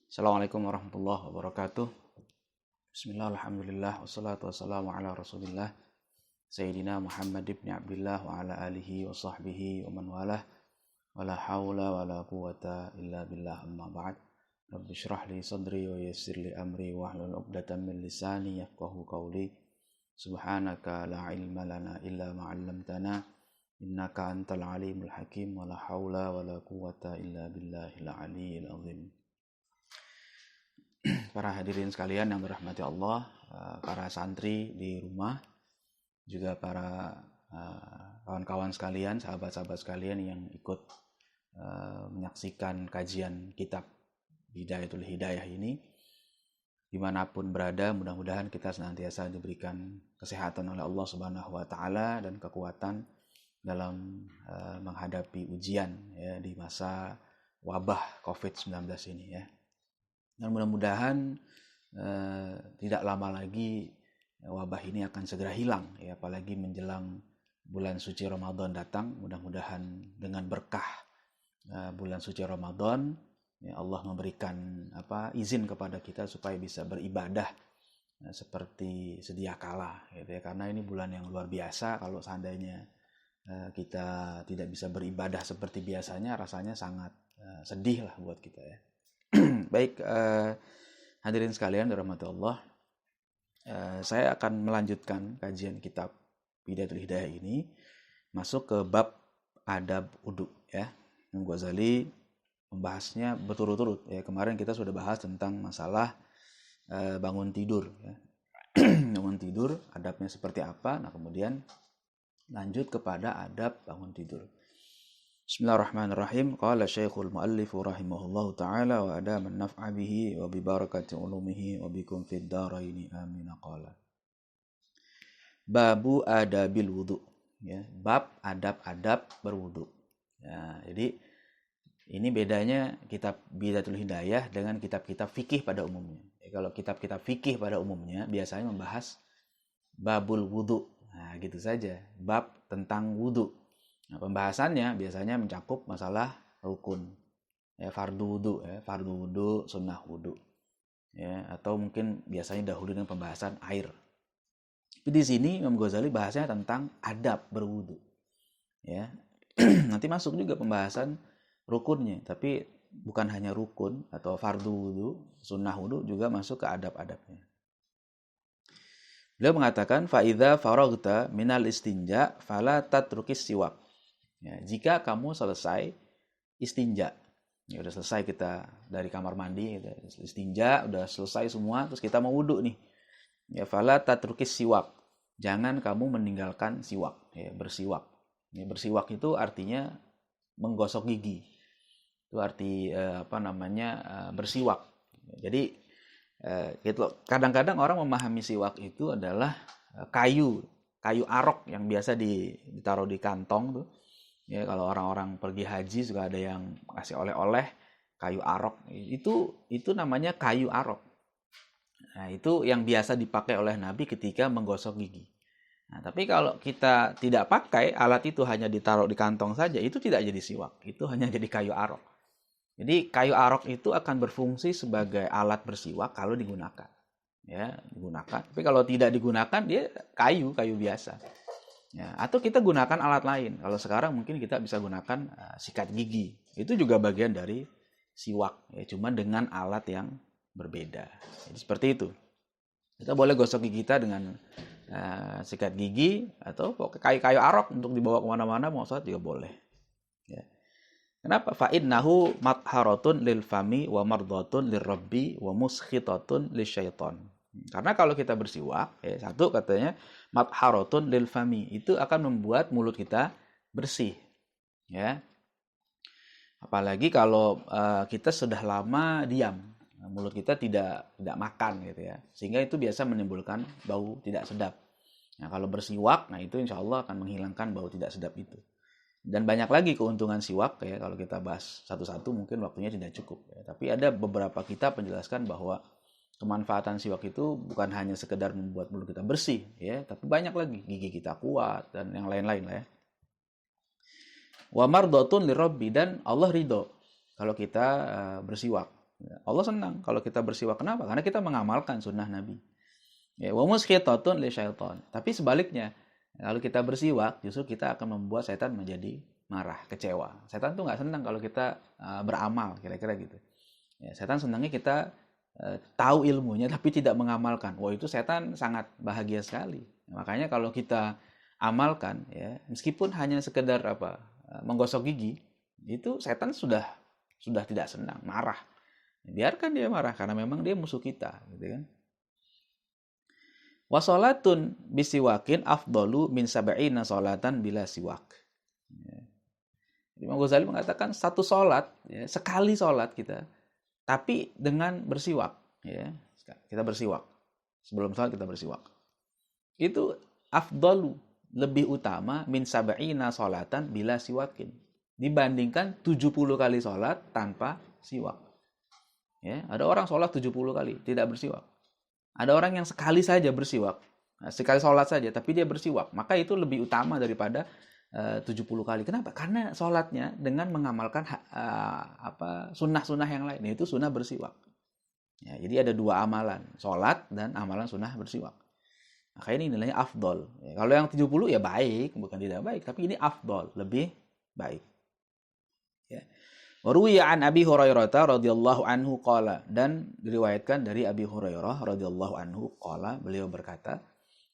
Assalamualaikum warahmatullahi wabarakatuh. Bismillah, alhamdulillah, wassalatu wassalamu ala rasulillah Sayyidina Muhammad ibn Abdullah wa ala alihi wa sahbihi wa man walah wa la hawla wa la quwata illa billah amma ba'd. Rabbi syrah li sadri wa yassir li amri wa hlul 'uqdatam min lisani yafqahu qawli. Subhanaka la ilma lana illa ma 'allamtana innaka antal alimul hakim wa la hawla wa la quwata illa billahil aliyyil azim. Para hadirin sekalian yang dirahmati Allah, para santri di rumah, juga para kawan-kawan sekalian, sahabat-sahabat sekalian yang ikut menyaksikan kajian kitab Bidayatul Hidayah ini, dimanapun berada, mudah-mudahan kita senantiasa diberikan kesehatan oleh Allah Subhanahu wa Ta'ala dan kekuatan dalam menghadapi ujian ya, di masa wabah COVID-19 ini ya. Dan mudah-mudahan tidak lama lagi wabah ini akan segera hilang ya, apalagi menjelang bulan suci Ramadan datang. Mudah-mudahan dengan berkah bulan suci Ramadan ya, Allah memberikan izin kepada kita supaya bisa beribadah seperti sedia kala gitu ya. Karena ini bulan yang luar biasa. Kalau seandainya kita tidak bisa beribadah seperti biasanya, rasanya sangat sedih lah buat kita ya. Baik, hadirin sekalian dirahmati Allah, saya akan melanjutkan kajian kitab Bidayatul Hidayah ini, masuk ke bab adab wudu ya. Ghazali membahasnya berturut-turut ya. Kemarin kita sudah bahas tentang masalah bangun tidur ya. Bangun tidur adabnya seperti apa. Nah, kemudian lanjut kepada adab bangun tidur. Bismillahirrahmanirrahim. Qala Syekhul Muallif rahimahullahu taala wa adaman naf'a bihi wa bi barakati ulumihi wa bikum fid dharaini amin. Qala Babu adabil wudu ya, bab adab-adab berwudu. Ya, jadi ini bedanya kitab Bidayatul Hidayah dengan kitab-kitab fikih pada umumnya. Ya, kalau kitab-kitab fikih pada umumnya biasanya membahas babul wudu. Nah, gitu saja, bab tentang wudu. Nah, pembahasannya biasanya mencakup masalah rukun, ya, fardu wudu, ya, fardu wudu, sunnah wudu, ya, atau mungkin biasanya dahulu dengan pembahasan air. Tapi di sini Imam Ghazali bahasanya tentang adab berwudu, ya. Nanti masuk juga pembahasan rukunnya, tapi bukan hanya rukun atau fardu wudu, sunnah wudu juga masuk ke adab-adabnya. Beliau mengatakan fa'idza faraghta minal istinja fala tatrukis siwak. Ya, jika kamu selesai istinja, ya udah selesai kita dari kamar mandi, gitu, istinja udah selesai semua, terus kita mau wudu nih, ya fala tatrukis siwak, jangan kamu meninggalkan siwak, ya bersiwak. Ya, bersiwak itu artinya menggosok gigi, itu arti bersiwak. Jadi gitu. Kadang-kadang orang memahami siwak itu adalah kayu arok yang biasa ditaruh di kantong tuh. Ya, kalau orang-orang pergi haji juga ada yang kasih oleh-oleh kayu arok. Itu namanya kayu arok. Nah, itu yang biasa dipakai oleh Nabi ketika menggosok gigi. Nah, tapi kalau kita tidak pakai alat itu, hanya ditaruh di kantong saja, itu tidak jadi siwak. Itu hanya jadi kayu arok. Jadi kayu arok itu akan berfungsi sebagai alat bersiwak kalau digunakan. Ya, digunakan. Tapi kalau tidak digunakan, dia kayu biasa. Ya, atau kita gunakan alat lain. Kalau sekarang mungkin kita bisa gunakan sikat gigi. Itu juga bagian dari siwak, ya, cuma dengan alat yang berbeda. Jadi seperti itu. Kita boleh gosok gigi kita dengan sikat gigi atau kayu arok untuk dibawa kemana-mana, mau sholat juga boleh. Ya. Kenapa? Fa'innahu matharatun lil fami wa mardhatun lirabbi wa muskhitatun lisyaiton. Karena kalau kita bersiwak, ya, satu katanya matharatun lil fami, itu akan membuat mulut kita bersih, ya. Apalagi kalau kita sudah lama diam, mulut kita tidak makan gitu ya, sehingga itu biasa menimbulkan bau tidak sedap. Nah, kalau bersiwak, nah itu insya Allah akan menghilangkan bau tidak sedap itu. Dan banyak lagi keuntungan siwak ya, kalau kita bahas satu-satu mungkin waktunya tidak cukup ya. Tapi ada beberapa kitab menjelaskan bahwa kemanfaatan siwak itu bukan hanya sekedar membuat mulut kita bersih ya, tapi banyak lagi, gigi kita kuat dan yang lain-lain lah ya. Wa mardhatun lirabbi, dan Allah ridho kalau kita bersiwak. Allah senang kalau kita bersiwak. Kenapa? Karena kita mengamalkan sunnah Nabi. Ya, wa muskhitatun li syaitan. Tapi sebaliknya, kalau kita bersiwak, justru kita akan membuat setan menjadi marah, kecewa. Setan tuh nggak senang kalau kita beramal, kira-kira gitu. Ya, setan senangnya kita tahu ilmunya tapi tidak mengamalkan. Wah, itu setan sangat bahagia sekali. Makanya kalau kita amalkan, ya, meskipun hanya sekedar menggosok gigi, itu setan sudah tidak senang, marah. Biarkan dia marah karena memang dia musuh kita, gitu kan. Wa sholatun bisiwakin afdalu min sab'ina sholatan bila siwak. Imam Ghazali mengatakan satu sholat, ya, sekali sholat kita, tapi dengan bersiwak. Ya, kita bersiwak. Sebelum sholat kita bersiwak. Itu afdalu, lebih utama min sab'ina sholatan bila siwakin. Dibandingkan 70 kali sholat tanpa siwak. Ya, ada orang sholat 70 kali, tidak bersiwak. Ada orang yang sekali saja bersiwak, sekali sholat saja, tapi dia bersiwak. Maka itu lebih utama daripada 70 kali. Kenapa? Karena sholatnya dengan mengamalkan sunnah-sunnah yang lain. Yaitu sunnah bersiwak. Ya, jadi ada dua amalan, sholat dan amalan sunnah bersiwak. Maka ini nilainya afdol. Ya, kalau yang 70 ya baik, bukan tidak baik. Tapi ini afdol, lebih baik. Ya. Waruwiya an Abi Hurairah radhiyallahu anhu qala, dan diriwayatkan dari Abi Hurairah radhiyallahu anhu qala, beliau berkata,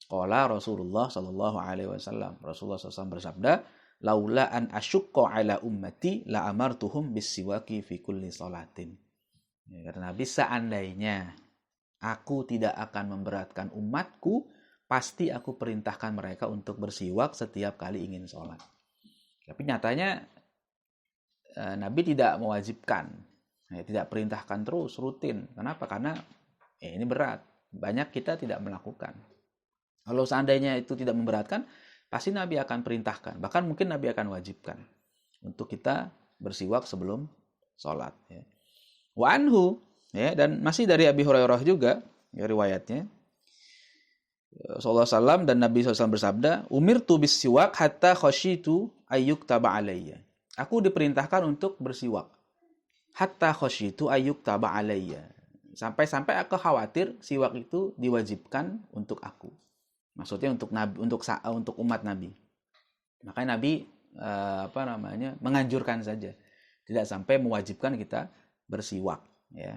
qala Rasulullah sallallahu alaihi wasallam, Rasulullah SAW bersabda, laula an asyukka ala ummati la amartuhum bisiwaki fi kulli salatin. Ya, karena Nabi, seandainya aku tidak akan memberatkan umatku, pasti aku perintahkan mereka untuk bersiwak setiap kali ingin sholat. Tapi nyatanya Nabi tidak mewajibkan, tidak perintahkan terus, rutin. Kenapa? Karena ini berat. Banyak kita tidak melakukan. Kalau seandainya itu tidak memberatkan, pasti Nabi akan perintahkan. Bahkan mungkin Nabi akan wajibkan untuk kita bersiwak sebelum sholat. Ya. Wa anhu, ya, dan masih dari Abi Hurairah juga, ya, riwayatnya. Sallallahu alaihi wasallam, dan Nabi SAW bersabda, umirtu bis siwak hatta khasyitu ayyuktaba alayya. Aku diperintahkan untuk bersiwak. Hatta khasyitu ayyuktaba alayya. Sampai-sampai aku khawatir siwak itu diwajibkan untuk aku. Maksudnya untuk Nabi, untuk umat Nabi. Makanya Nabi menganjurkan saja, tidak sampai mewajibkan kita bersiwak, ya.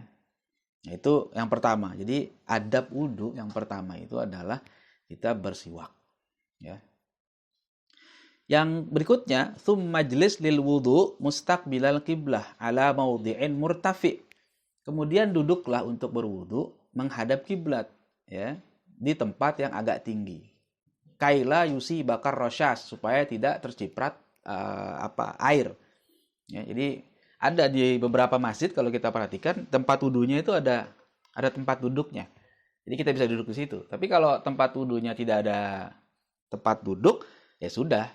Itu yang pertama. Jadi adab wudu yang pertama itu adalah kita bersiwak, ya. Yang berikutnya, tsumma majlis lil wudu mustaqbilal qiblah ala maudhi'in murtafi. Kemudian duduklah untuk berwudu menghadap kiblat, ya, di tempat yang agak tinggi. Kaila yusi bakar rosyas, supaya tidak terciprat air. Ya, jadi ada di beberapa masjid, kalau kita perhatikan, tempat wudunya itu ada tempat duduknya. Jadi kita bisa duduk di situ. Tapi kalau tempat wudunya tidak ada tempat duduk, ya sudah,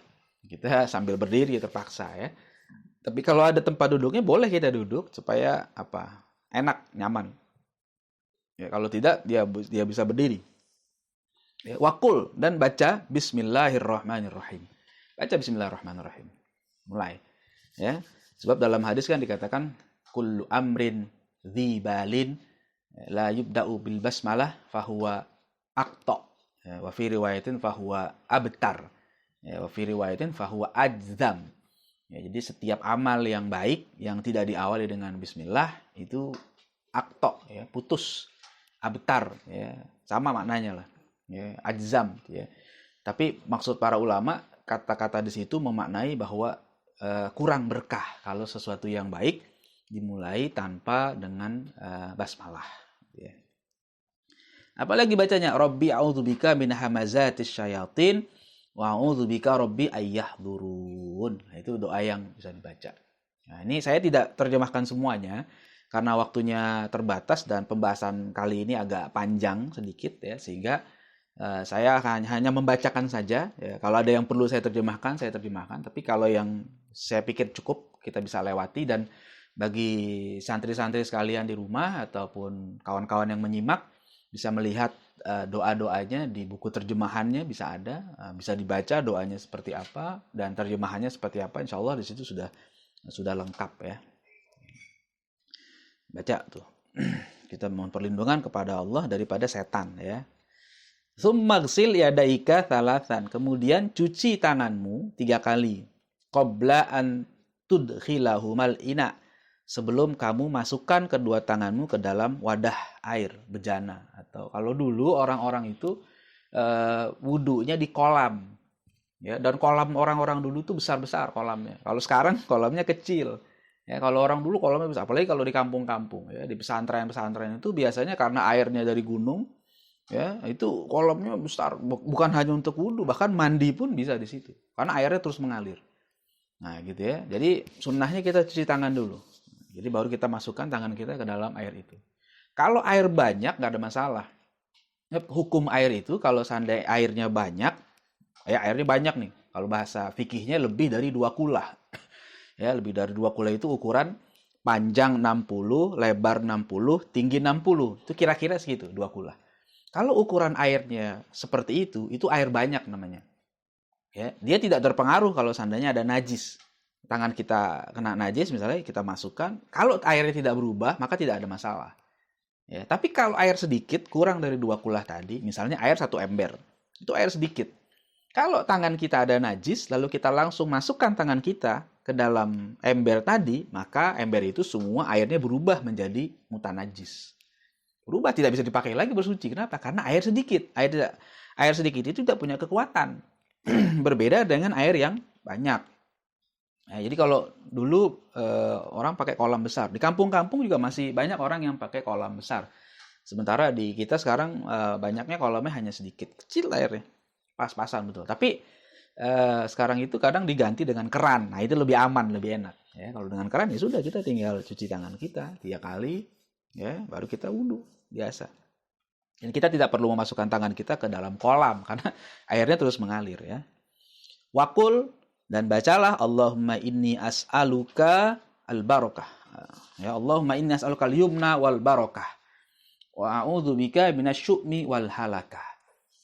kita sambil berdiri terpaksa, ya. Tapi kalau ada tempat duduknya, boleh kita duduk supaya enak, nyaman. Ya, kalau tidak, dia bisa berdiri. Ya, wakul, dan baca Bismillahirrahmanirrahim. Baca Bismillahirrahmanirrahim. Mulai, ya. Sebab dalam hadis kan dikatakan kullu amrin dzibalin la yubda'u bil basmalah fahuwa aqta. Ya, wa fi riwayatin fahuwa abtar. Ya, wa fi riwayatin fahuwa ajzam. Ya, jadi setiap amal yang baik yang tidak diawali dengan bismillah itu aqta, ya, putus. Abtar, ya, sama maknanya lah. Ya, ajzam, ya. Tapi maksud para ulama, kata-kata di situ memaknai bahwa kurang berkah kalau sesuatu yang baik dimulai tanpa dengan basmalah, ya. Apalagi bacanya Rabbi a'udzubika min hamazatis syayatin wa a'udzubika Rabbi ayyahdurun. Nah, itu doa yang bisa dibaca. Nah, ini saya tidak terjemahkan semuanya karena waktunya terbatas dan pembahasan kali ini agak panjang sedikit, ya, sehingga saya hanya membacakan saja, ya. Kalau ada yang perlu saya terjemahkan. Tapi kalau yang saya pikir cukup, kita bisa lewati. Dan bagi santri-santri sekalian di rumah ataupun kawan-kawan yang menyimak, bisa melihat doa-doanya di buku terjemahannya, bisa ada, bisa dibaca doanya seperti apa dan terjemahannya seperti apa. Insya Allah di situ sudah lengkap, ya. Baca tuh. Kita mohon perlindungan kepada Allah daripada setan ya. Tsummaghsil yadaika thalathan. Kemudian cuci tanganmu 3 kali. Qabla an tudkhilahumal ina. Sebelum kamu masukkan kedua tanganmu ke dalam wadah air, bejana. Atau kalau dulu orang-orang itu wudunya di kolam. Ya, dan kolam orang-orang dulu tuh besar-besar kolamnya. Kalau sekarang kolamnya kecil. Ya, kalau orang dulu kolamnya besar, apalagi kalau di kampung-kampung ya, di pesantren-pesantren itu biasanya karena airnya dari gunung, ya, itu kolamnya besar, bukan hanya untuk wudhu, bahkan mandi pun bisa di situ. Karena airnya terus mengalir. Nah, gitu ya. Jadi sunnahnya kita cuci tangan dulu. Jadi baru kita masukkan tangan kita ke dalam air itu. Kalau air banyak nggak ada masalah. Hukum air itu kalau seandainya airnya banyak, ya airnya banyak nih. Kalau bahasa fikihnya lebih dari 2 kula. Ya, lebih dari 2 kula itu ukuran panjang 60, lebar 60, tinggi 60. Itu kira-kira segitu, 2 kula. Kalau ukuran airnya seperti itu air banyak namanya. Ya, dia tidak terpengaruh kalau seandainya ada najis. Tangan kita kena najis misalnya kita masukkan, kalau airnya tidak berubah maka tidak ada masalah. Ya, tapi kalau air sedikit kurang dari 2 kula tadi, misalnya air 1 ember, itu air sedikit. Kalau tangan kita ada najis, lalu kita langsung masukkan tangan kita ke dalam ember tadi, maka ember itu semua airnya berubah menjadi mutanajis. Berubah, tidak bisa dipakai lagi bersuci. Kenapa? Karena air sedikit. Air sedikit itu tidak punya kekuatan. Berbeda dengan air yang banyak. Nah, jadi kalau dulu orang pakai kolam besar. Di kampung-kampung juga masih banyak orang yang pakai kolam besar. Sementara di kita sekarang banyaknya kolamnya hanya sedikit. Kecil airnya. Pas-pasan betul. Tapi sekarang itu kadang diganti dengan keran. Nah, itu lebih aman, lebih enak. Ya, kalau dengan keran ya sudah, kita tinggal cuci tangan kita 3 kali, ya, baru kita wudhu biasa. Dan kita tidak perlu memasukkan tangan kita ke dalam kolam karena airnya terus mengalir ya. Wakul, dan bacalah Allahumma inni as'aluka al-barakah. Ya, Allahumma inni as'aluka al-yumna wal barakah. Wa a'udzubika minasyu'mi wal halakah.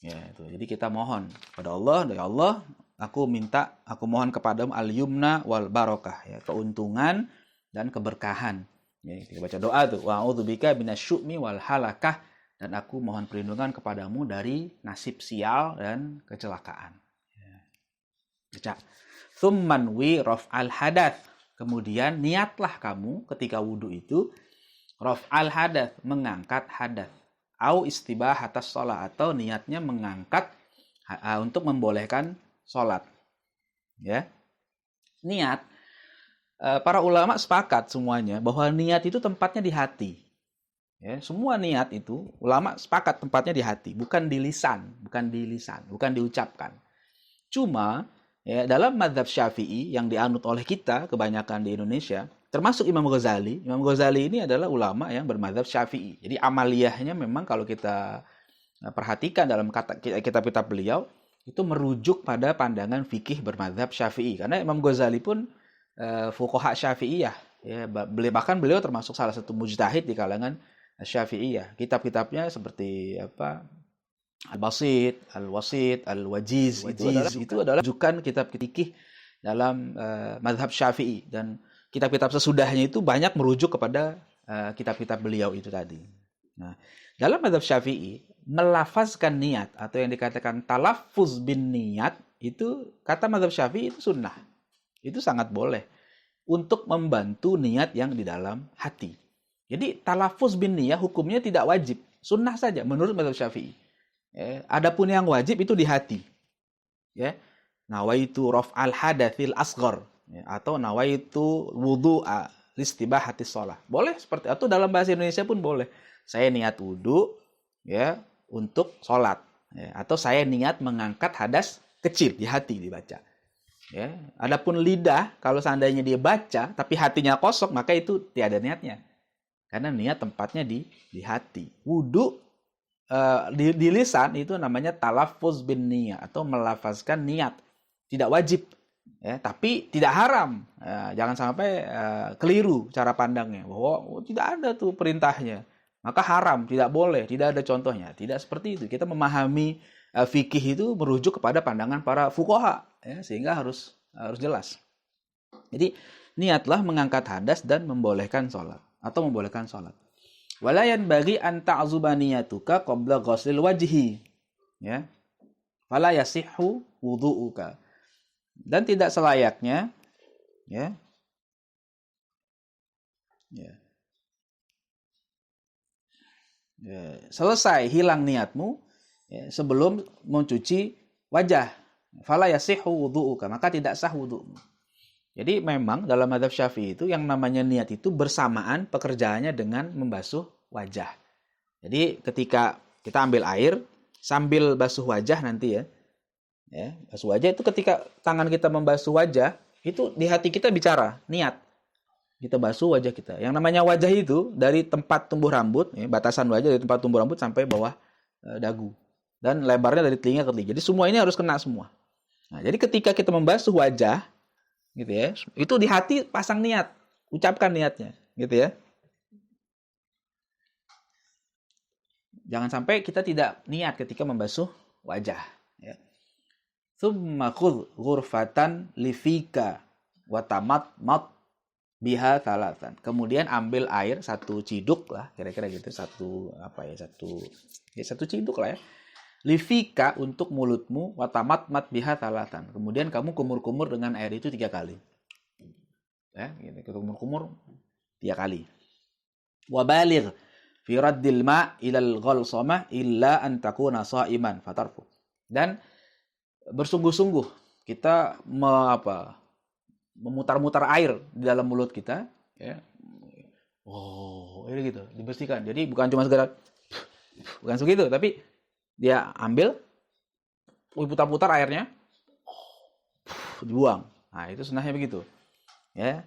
Ya, itu. Jadi kita mohon kepada Allah, ya Allah, aku mohon kepadamu al-yumna wal barakah, ya, keuntungan dan keberkahan. Ya, kita baca doa tuh, wa a'udzubika minasyu'mi wal halakah, dan aku mohon perlindungan kepadamu dari nasib sial dan kecelakaan. Ya. Baca. Tsumman wi raf'al hadath. Kemudian niatlah kamu ketika wudhu itu raf'al hadath, mengangkat hadath. Au istibah atas sholat, atau niatnya mengangkat untuk membolehkan sholat. Ya, niat. Para ulama sepakat semuanya bahwa niat itu tempatnya di hati. Ya, semua niat itu ulama sepakat tempatnya di hati, bukan di lisan, bukan diucapkan. Cuma ya, dalam mazhab Syafi'i yang dianut oleh kita kebanyakan di Indonesia, termasuk Imam Ghazali. Imam Ghazali ini adalah ulama yang bermadzhab Syafi'i. Jadi amaliyahnya memang kalau kita perhatikan dalam kitab-kitab beliau, itu merujuk pada pandangan fikih bermadzhab Syafi'i. Karena Imam Ghazali pun fuqaha Syafi'iyah. Ya, bahkan beliau termasuk salah satu mujtahid di kalangan Syafi'iyah. Kitab-kitabnya seperti Al-Basit, Al-Wasit, Al-Wajiz, itu adalah rujukan kitab fikih dalam mazhab Syafi'i. Dan kitab-kitab sesudahnya itu banyak merujuk kepada kitab-kitab beliau itu tadi. Nah, dalam mazhab Syafi'i, melafazkan niat atau yang dikatakan talaffuz bin niat, itu kata mazhab Syafi'i itu sunnah. Itu sangat boleh untuk membantu niat yang di dalam hati. Jadi talaffuz bin niyah hukumnya tidak wajib, sunnah saja menurut mazhab Syafi'i. Ya, adapun yang wajib itu di hati. Ya. Nawaitu raf'al hadathil asghar. Ya, atau nawaitu wudu'a listibahati shalah. Boleh seperti itu, dalam bahasa Indonesia pun boleh. Saya niat wudu ya untuk sholat. Ya, atau saya niat mengangkat hadas kecil di hati dibaca. Ya, adapun lidah kalau seandainya dia baca tapi hatinya kosong, maka itu tiada niatnya. Karena niat tempatnya di hati. Wudu di lisan itu namanya talaffuz bin niyah atau melafazkan niat. Tidak wajib. Ya, tapi tidak haram. Jangan sampai keliru cara pandangnya bahwa tidak ada tuh perintahnya, maka haram, tidak boleh, tidak ada contohnya. Tidak seperti itu. Kita memahami fikih itu merujuk kepada pandangan para fuqaha, ya, sehingga harus jelas. Jadi niatlah mengangkat hadas dan membolehkan sholat atau membolehkan sholat. Wala yanbaghi an ta'zuba niyatuka qabla ghuslil wajhi. Ya. Fala yasihhu wudhu'uka. Dan tidak selayaknya ya. Ya. Ya, selesai hilang niatmu ya, sebelum mencuci wajah. Fala yasihhu wudhu'uka, maka tidak sah wudhu'mu. Jadi memang dalam mazhab Syafi'i itu yang namanya niat itu bersamaan pekerjaannya dengan membasuh wajah. Jadi ketika kita ambil air sambil basuh wajah nanti ya. Ya, basuh wajah itu ketika tangan kita membasuh wajah, itu di hati kita bicara niat. Kita basuh wajah kita. Yang namanya wajah itu dari tempat tumbuh rambut, ya, batasan wajah dari tempat tumbuh rambut sampai bawah dagu. Dan lebarnya dari telinga ke telinga. Jadi semua ini harus kena semua. Nah, jadi ketika kita membasuh wajah, gitu ya, itu di hati pasang niat, ucapkan niatnya, gitu ya. Jangan sampai kita tidak niat ketika membasuh wajah. Ya. Tsumma khudh ghurfatan lifika wa tamatmat biha thalathan. Kemudian ambil air satu ciduk lah, kira-kira gitu, satu ciduk lah ya. Lifika untuk mulutmu, wa tamatmat biha thalathan. Kemudian kamu kumur-kumur dengan air itu 3 kali. Ya, gitu, kumur-kumur 3 kali. Wa baligh fi raddil ma' ilal ghalsamah illa an takuna sha'iman fatarfu. Dan bersungguh-sungguh kita memutar-mutar air di dalam mulut kita, ya. Oh, ini gitu, dibersihkan. Jadi bukan cuma sekedar bukan segitu, tapi dia ambil, putar-putar airnya, dibuang. Nah, itu sunnahnya begitu. Ya.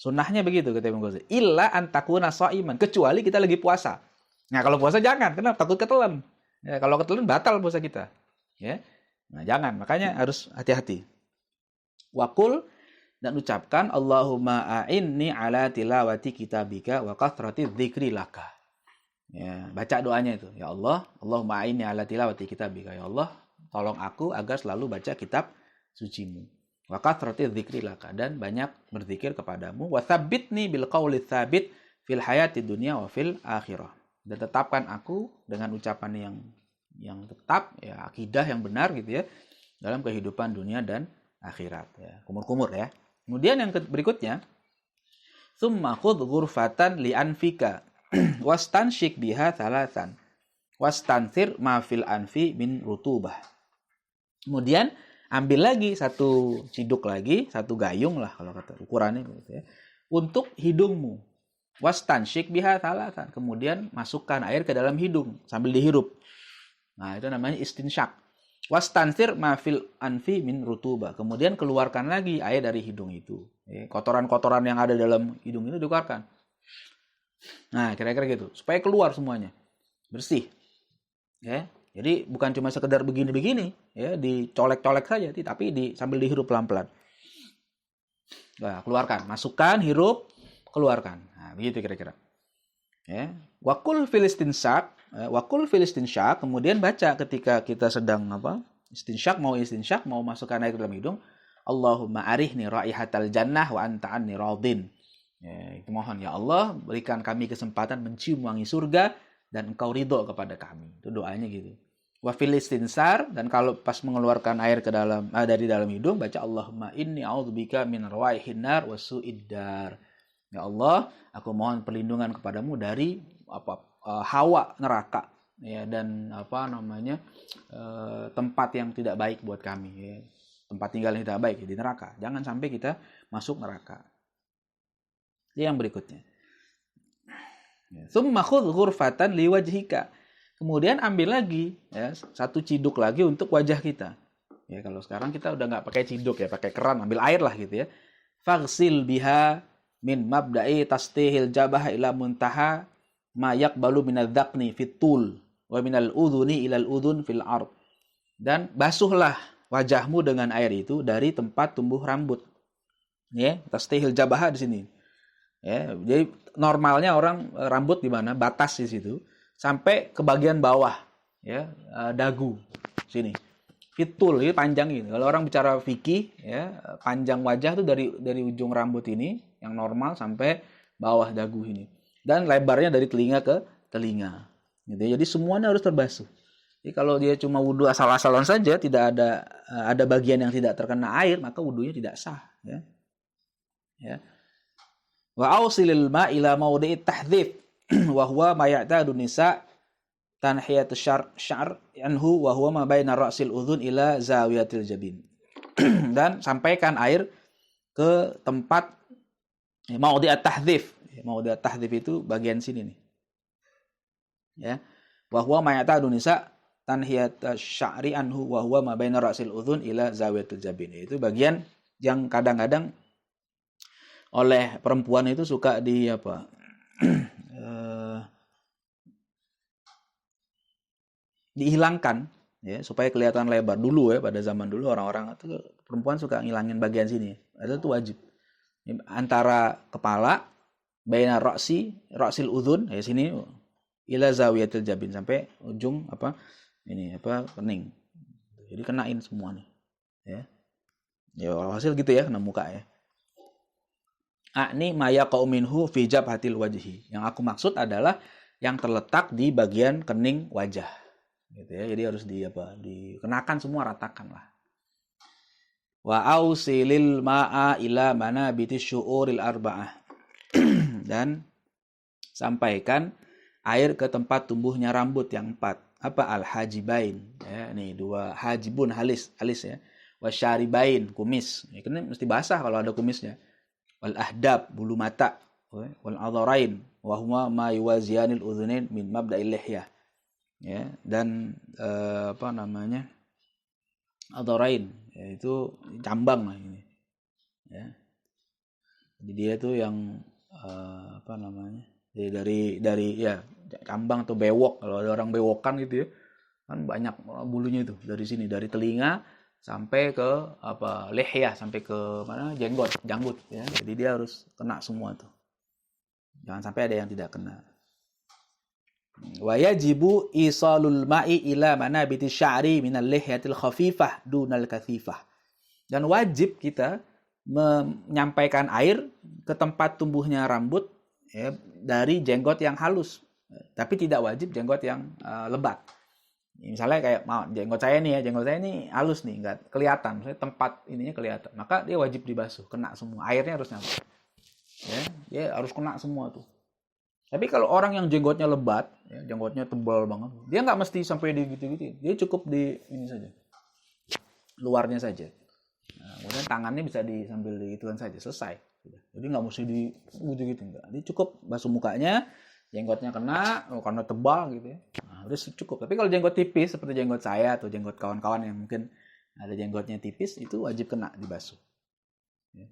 Sunnahnya begitu kata Imam Ghazali. Illa an takuna sha'iman, kecuali kita lagi puasa. Nah, kalau puasa jangan, kenapa? Takut ketelan. Ya, kalau ketelan batal puasa kita. Ya. Nah, jangan, makanya harus hati-hati. Waqul, dan ucapkan Allahumma a'inni ala tilawati kitabika wa kathrati dzikri laka. Ya, baca doanya itu. Ya Allah, Allahumma a'inni ala tilawati kitabika. Ya Allah, tolong aku agar selalu baca kitab sucimu. Wa kathrati dzikri laka, dan banyak berzikir kepadamu. Wa tsabbitni bil qauli tsabit fil hayati dunya wa fil akhirah. Dan tetapkan aku dengan ucapan yang tetap, ya, akidah yang benar gitu ya, dalam kehidupan dunia dan akhirat, ya. Kumur-kumur ya. Kemudian yang berikutnya, tsumma khudh ghurfatan li anfika wastanshik biha thalathan wastanthir ma fil anfi min rutubah. Kemudian ambil lagi satu ciduk lagi, satu gayung lah kalau kata ukurannya gitu ya, untuk hidungmu. Wastanshik biha thalathan. Kemudian masukkan air ke dalam hidung sambil dihirup. Nah, itu namanya istinsyak. Wastansir mafil anfi min rutuba. Kemudian keluarkan lagi air dari hidung itu. Kotoran-kotoran yang ada dalam hidung itu dikeluarkan. Nah, kira-kira gitu. Supaya keluar semuanya. Bersih. Ya. Jadi bukan cuma sekedar begini-begini, ya, dicolek-colek saja, tapi sambil dihirup pelan-pelan. Nah, keluarkan. Masukkan, hirup, keluarkan. Nah, begitu kira-kira. Ya. Wakul filistinsak, kemudian baca ketika kita sedang istinsyak, mau masukkan air ke dalam hidung, Allahumma arihni raihatal jannah wa anta anni radin. Ya, itu mohon, ya Allah, berikan kami kesempatan mencium wangi surga dan engkau ridho kepada kami. Itu doanya gitu. Wa filistinsar, dan kalau pas mengeluarkan air ke dalam dari dalam hidung, baca Allahumma inni a'udzubika min rawaihin nar wa su'iddar. Ya Allah, aku mohon perlindungan kepadamu dari hawa neraka, ya, dan tempat yang tidak baik buat kami, ya. Tempat tinggal yang tidak baik, ya, di neraka. Jangan sampai kita masuk neraka. Yang berikutnya, tsumma khudh ghurfatan liwajhika. Kemudian ambil lagi, ya, satu ciduk lagi untuk wajah kita. Ya, kalau sekarang kita udah nggak pakai ciduk, ya, pakai keran, ambil air lah gitu ya. Faghsil biha min mabda'i tastihil jabah ila muntaha ma yaqbalu minadz-dzaqni fitul wa minal udhuni ilal udhun fil ard. Dan basuhlah wajahmu dengan air itu dari tempat tumbuh rambut. Ya, tastihil jabah di sini. Ya, jadi normalnya orang rambut di mana? Batas di situ sampai ke bagian bawah, ya, dagu sini. Fitul ini panjang ini. Kalau orang bicara fikih, ya, panjang wajah itu dari ujung rambut ini yang normal sampai bawah dagu ini. Dan lebarnya dari telinga ke telinga. Gitu ya. Jadi semuanya harus terbasuh. Jadi kalau dia cuma wudhu asal-asalan saja, tidak ada bagian yang tidak terkena air, maka wudhunya tidak sah. Ya. Ya. Wa ausilil ma ila maudi'it tahdhif wa huwa ma ya'tadu nisa tanhiyatu syar anhu wa huwa ma baina ra'sil udhun ila zawiyatil jabin. Dan sampaikan air ke tempat maudi'at tahdhif. Maudi'at tahdhif itu bagian sini nih. Ya. Wa huwa ma ya'tadu nisa tanhiyatu sya'ri anhu wa huwa ma baina ra'sil udhun ila zawiyatil jabin. Itu bagian yang kadang-kadang oleh perempuan itu suka di apa? Dihilangkan ya supaya kelihatan lebar dulu ya, pada zaman dulu orang-orang itu perempuan suka ngilangin bagian sini. Itu wajib. Antara kepala baina ra'sil udhun ya sini ila zawiyatil jabin sampai ujung kening. Jadi kenain semua nih. Ya. Ya hasil gitu ya, kena muka ya. Ini maya qauminhu fi jabhatil wajhi. Yang aku maksud adalah yang terletak di bagian kening wajah. Gitu ya. Jadi harus dikenakan semua, ratakan lah. Wa ausilil ma'a ila manabiti syu'uril arba'ah. Dan sampaikan air ke tempat tumbuhnya rambut yang 4. Apa? Al-hajibain. Ya, nih 2 hajibun alis ya. Wasyaribain, kumis. Ya, kan mesti basah kalau ada kumisnya. Wal ahdab, bulu mata. Wal adharain, wa huma ma yuwaziyanil udhunain min mabda'il lihyah. Ya, dan adharain, yaitu cambang lah ini. Ya. Jadi dia itu yang dari ya cambang atau bewok, kalau ada orang bewokan gitu ya. Kan banyak bulunya itu dari sini, dari telinga sampai ke lehyah, sampai ke janggut ya. Jadi dia harus kena semua tuh. Jangan sampai ada yang tidak kena. Wa yajibu isalul ma'i ila manabiti sya'ri minal lihyatil khafifah dunal kathifah. Dan wajib kita menyampaikan air ke tempat tumbuhnya rambut ya, dari jenggot yang halus, tapi tidak wajib jenggot yang lebat. Misalnya kayak jenggot saya ini halus nih, enggak kelihatan, misalnya tempat ininya kelihatan, maka dia wajib dibasuh, kena semua, airnya harus nyampe. Ya, dia harus kena semua tuh. Tapi kalau orang yang jenggotnya lebat, ya, jenggotnya tebal banget, dia nggak mesti sampai di gitu-gitu, dia cukup di ini saja, luarnya saja. Nah, kemudian tangannya bisa sambil digituan saja, selesai. Jadi nggak mesti di gitu-gitu, enggak. Dia cukup basuh mukanya, jenggotnya kena, karena tebal gitu ya. Nah, udah cukup. Tapi kalau jenggot tipis seperti jenggot saya atau jenggot kawan-kawan yang mungkin ada jenggotnya tipis, itu wajib kena dibasuh. Ya.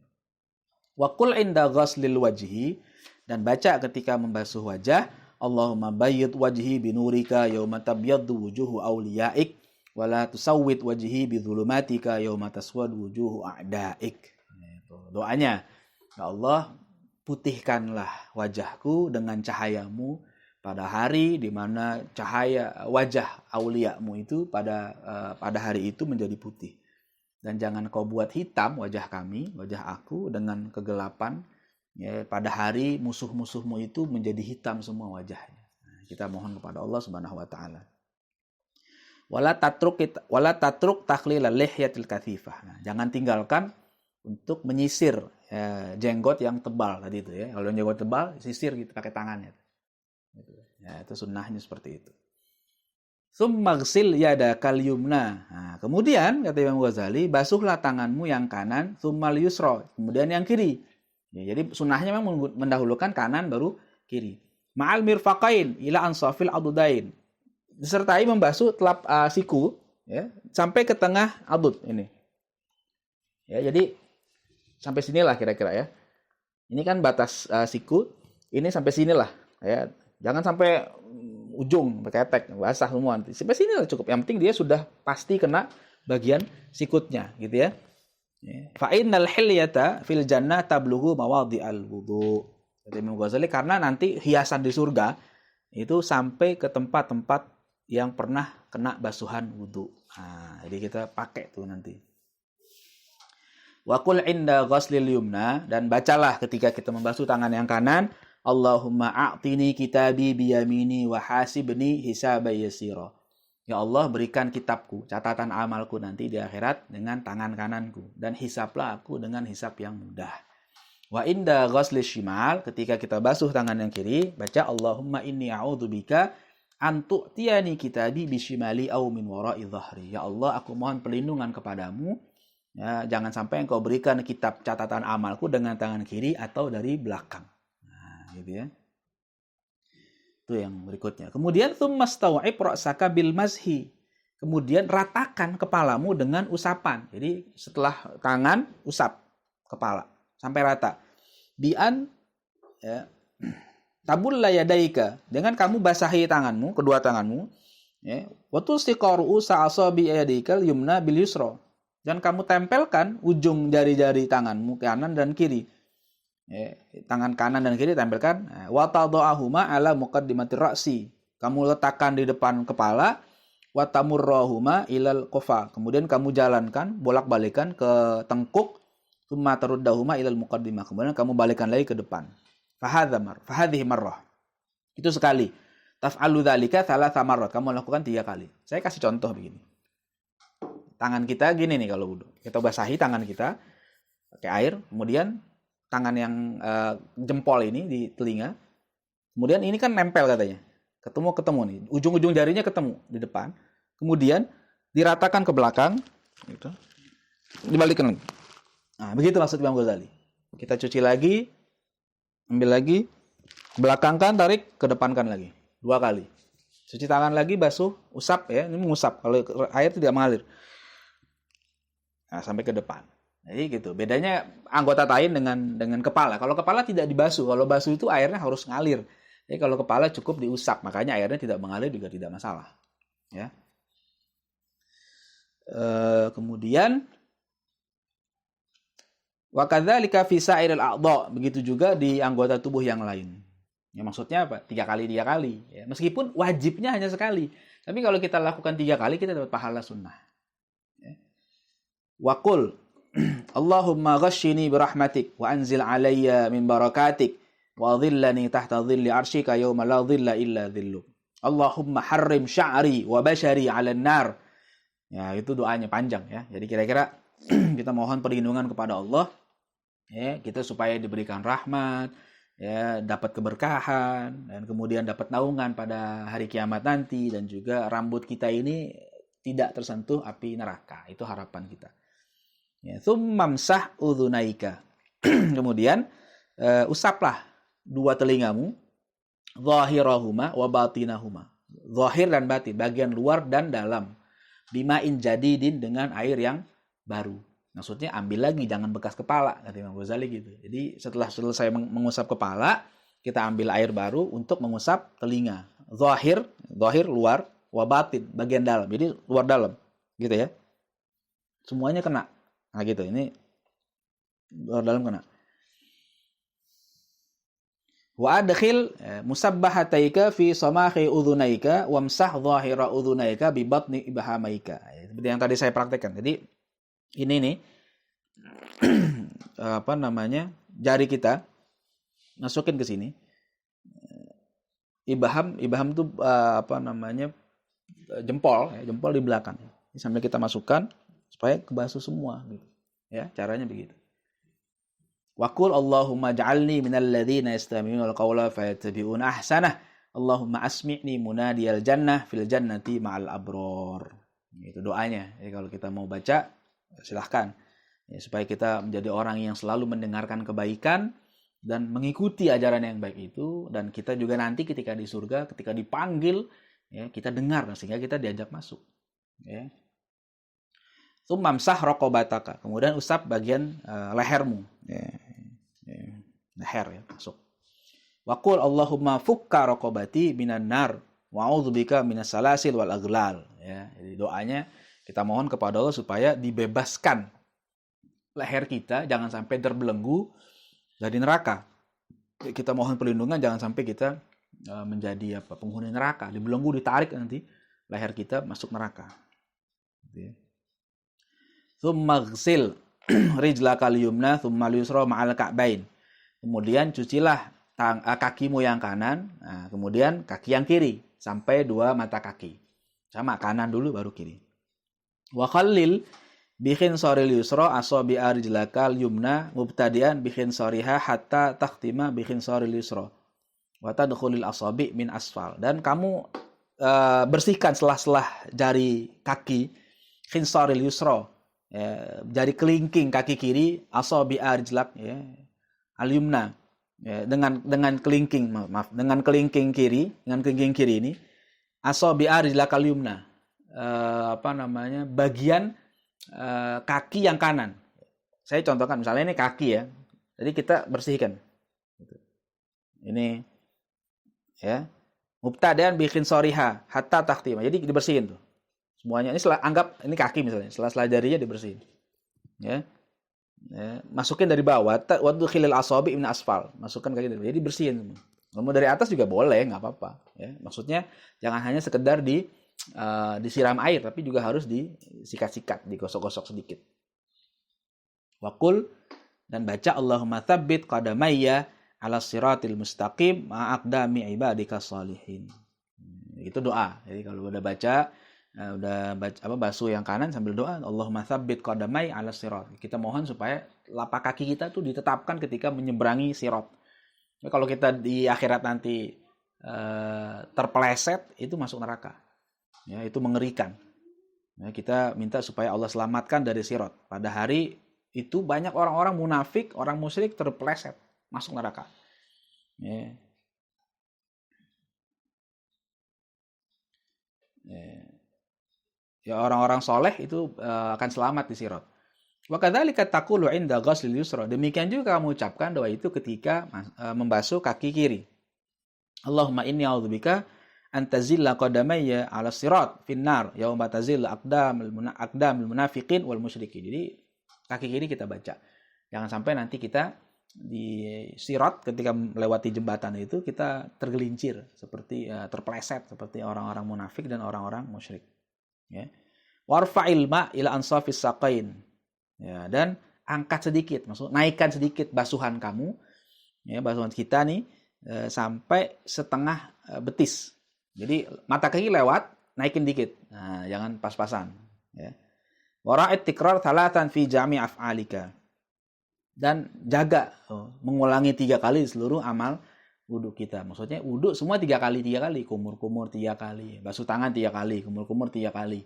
Wa qul inda ghaslil wajhi, dan baca ketika membasuh wajah, Allahumma bayyid wajhi binurika yauma tabyaddu wujuhu awliyaik wa la tusawwid wajhi bidzulumatika yauma taswadu wujuhu a'daik. Itu doanya. Ya Allah, putihkanlah wajahku dengan cahayamu pada hari di mana cahaya wajah auliamu itu pada hari itu menjadi putih. Dan jangan kau buat hitam wajah kami, wajah aku dengan kegelapan. Ya, pada hari musuh-musuhmu itu menjadi hitam semua wajahnya. Nah, kita mohon kepada Allah Subhanahu wa taala. Wala tatruk takhlilal lihyatil kathifah. Nah, jangan tinggalkan untuk menyisir jenggot yang tebal tadi itu ya. Kalau jenggot tebal, sisir gitu pakai tangannya. Gitu. Ya, itu sunnahnya seperti itu. Tsumma ghsil yadakal yumna. Nah, kemudian kata Imam Ghazali, basuhlah tanganmu yang kanan, tsummal yusra, kemudian yang kiri. Ya, jadi sunnahnya memang mendahulukan kanan baru kiri. Ma'al mirfaqain ila ansafil adudain. Disertai membasuh telap siku ya, sampai ke tengah adud ini. Ya, jadi sampai sinilah kira-kira ya. Ini kan batas siku, ini sampai sinilah ya. Jangan sampai ujung ketek, basah semua nanti. Sampai sinilah cukup. Yang penting dia sudah pasti kena bagian sikutnya gitu ya. Fa innal hilyata fil jannah tablughu mawadhi'al wudu. Kata Imam Ghazali, karena nanti hiasan di surga itu sampai ke tempat-tempat yang pernah kena basuhan wudu. Nah, jadi kita pakai tuh nanti. Wa qul inda ghaslil yumna, dan bacalah ketika kita membasuh tangan yang kanan, Allahumma a'tini kitabi biyamini wa hasibni hisaban yasira. Ya Allah, berikan kitabku, catatan amalku nanti di akhirat dengan tangan kananku, dan hisaplah aku dengan hisap yang mudah. Wa inda ghasli shimal, ketika kita basuh tangan yang kiri, baca Allahumma inni a'udzubika an tu'tiyani kitabi bishimali aw min wara'i dhahri. Ya Allah, aku mohon perlindungan kepadamu, ya, jangan sampai engkau berikan kitab catatan amalku dengan tangan kiri atau dari belakang. Nah, gitu ya. Itu yang berikutnya. Kemudian tsumastau'ib ra'saka bil mazhi. Kemudian ratakan kepalamu dengan usapan. Jadi setelah tangan usap kepala sampai rata. Bi'an ya, tabulla yadaika, dengan kamu basahi tanganmu, kedua tanganmu, ya. Wa tusqiru usa asabi yadikal yumna bil yusra. Dan kamu tempelkan ujung jari-jari tanganmu kanan dan kiri. Ya, tangan kanan dan kiri tempelkan. Wa tadha'ahuma ala muqaddimati ra'si. Kamu letakkan di depan kepala. Wa tamurrahuma ilal qafa. Kemudian kamu jalankan, bolak-balikan ke tengkuk. Tsumma taruddahuma ilal muqaddimah. Kemudian kamu balikan lagi ke depan. Fahadhihi marrah. Itu sekali. Taf'alu dzalika thalatha marrat. Kamu lakukan 3 kali. Saya kasih contoh begini. Tangan kita gini nih kalau wudu. Kita basahi tangan kita pakai air, kemudian tangan yang jempol ini di telinga. Kemudian ini kan nempel katanya. Ketemu nih. Ujung-ujung jarinya ketemu di depan. Kemudian diratakan ke belakang gitu. Dibalikkan lagi. Nah, begitu maksud Imam Ghazali. Kita cuci lagi, ambil lagi, belakangkan, tarik, kedepankan lagi. 2 kali. Cuci tangan lagi, basuh, usap ya. Ini mengusap. Kalau air tidak mengalir. Nah, sampai ke depan. Jadi gitu. Bedanya anggota lain dengan kepala. Kalau kepala tidak dibasuh. Kalau basuh itu airnya harus ngalir. Jadi kalau kepala cukup diusap. Makanya airnya tidak mengalir juga tidak masalah. Ya. Kemudian wa kadzalika fi sa'iril a'dha, begitu juga di anggota tubuh yang lain. Ya, maksudnya apa? 3 kali. Ya, meskipun wajibnya hanya sekali. Tapi kalau kita lakukan 3 kali, kita dapat pahala sunnah. Ya. Wa qul Allahumma ghashini birahmatik wa anzil alayya min barakatik wa dhillani tahta dhilli arshika yawma la dhilla illa dhilluk. Allahumma harrim sya'ri wa bashari 'alan nar. Ya, itu doanya panjang ya. Jadi kira-kira kita mohon perlindungan kepada Allah, ya, kita supaya diberikan rahmat, ya, dapat keberkahan, dan kemudian dapat naungan pada hari kiamat nanti, dan juga rambut kita ini tidak tersentuh api neraka. Itu harapan kita. Ya, thummamsah udhunaika. Kemudian usaplah 2 telingamu, zahirahuma wa batinahuma. Zahir dan batin, bagian luar dan dalam. Bima'in jadidin, dengan air yang baru. Maksudnya ambil lagi, jangan bekas kepala, kata Imam Ghazali gitu. Jadi setelah selesai mengusap kepala, kita ambil air baru untuk mengusap telinga. Zahir luar, wa batin bagian dalam. Jadi luar dalam, gitu ya. Semuanya kena. Nah gitu, ini luar dalam kena. Wa adkhil musabbahataika fi samahi udhunaika wamsah zahira udhunaika bi batni ibhamaika. Seperti yang tadi saya praktekkan. Jadi ini nih apa namanya? Jari kita masukin ke sini. Ibham itu apa namanya? Jempol di belakang. Ini sampai kita masukkan supaya kebasuh semua gitu. Ya, caranya begitu. Wa qul Allahumma ja'alni minal ladzina yastami'unal qawla fayattabi'una ahsanah. Allahumma asmi'ni munadiyal jannah fil jannati ma'al abror. Itu doanya. Jadi kalau kita mau baca, silahkan. Ya, supaya kita menjadi orang yang selalu mendengarkan kebaikan dan mengikuti ajaran yang baik itu, dan kita juga nanti ketika di surga, ketika dipanggil, ya, kita dengar sehingga kita diajak masuk. Ya. Tsumamsah raqabataka. Kemudian usap bagian lehermu. Ya. Leher ya, masuk. Wa qul Allahumma fukka raqabati minan nar wa a'udzubika minas salasil wal aghlal. Ya, jadi doanya kita mohon kepada Allah supaya dibebaskan leher kita, jangan sampai terbelenggu dari neraka. Kita mohon perlindungan jangan sampai kita menjadi penghuni neraka, dibelenggu, ditarik nanti leher kita masuk neraka. Tsumma ghsil rijlakal yumna tsumma al-yusra ma'al ka'bain. Kemudian cucilah kakimu yang kanan, nah, kemudian kaki yang kiri sampai 2 mata kaki. Sama, kanan dulu baru kiri. Wa khallil bi khinsaril yusra asabi arjlakal yumna mubtadi'an bi khinsariha hatta takhtima bi khinsaril yusra. Wa tadkhulil asabi min asfal. Dan kamu bersihkan selah-selah jari kaki khinsaril yusra, ya, jari kelingking kaki kiri, asabi arjlak, ya, al-yumna, ya, dengan kelingking, dengan kelingking kiri ini asabi arjlak al-yumna, bagian kaki yang kanan. Saya contohkan misalnya ini kaki, ya. Jadi kita bersihkan. Ini, ya. Mubtada'an bi khinsariha hatta takhtima. Jadi dibersihin tuh. Semuanya ini anggap ini kaki misalnya, sela-sela jarinya dibersihin. Ya. Ya, masukin dari bawah, wa khilal asabi min asfal. Masukkan kaki dari bawah. Jadi bersihin semua. Mau dari atas juga boleh, enggak apa-apa, ya. Maksudnya jangan hanya sekedar disiram air, tapi juga harus disikat-sikat, digosok-gosok sedikit. Waqul, dan baca Allahumma tsabbit qadamayya 'alas siratil mustaqim ma'aqdami ibadika shalihin. Itu doa. Jadi kalau udah baca basuh yang kanan sambil doa Allahumma tsabbit qadamai 'alas sirat. Kita mohon supaya lapak kaki kita tuh ditetapkan ketika menyeberangi sirat. Nah, kalau kita di akhirat nanti terpeleset, itu masuk neraka. Ya, itu mengerikan. Ya, kita minta supaya Allah selamatkan dari sirat. Pada hari itu banyak orang-orang munafik, orang musyrik terpeleset, masuk neraka. Ya. Ya, orang-orang soleh itu akan selamat di sirat. Wa kadzalika taqulu 'inda ghaslil yusra. Demikian juga kamu ucapkan doa itu ketika membasuh kaki kiri. Allahumma inni a'udzubika an tazilla qadamayya 'ala sirat finnar yauma tazillu aqdamul munafiqin wal musyrikin. Jadi kaki kiri kita baca. Jangan sampai nanti kita di sirat ketika melewati jembatan itu kita tergelincir seperti terpeleset seperti orang-orang munafik dan orang-orang musyrik. Ya. Warfa'il ma ila ansafis saqain. Ya, dan angkat sedikit, maksud naikkan sedikit basuhan kamu, ya, basuhan kita nih sampai setengah betis. Jadi mata kaki lewat, naikin dikit. Nah, jangan pas-pasan, ya. Wara'it tikrar thalatan fi jami' af'alika. Dan jaga mengulangi 3 kali seluruh amal wudhu kita. Maksudnya wudhu semua 3 kali, kumur-kumur 3 kali, basuh tangan 3 kali, kumur-kumur 3 kali,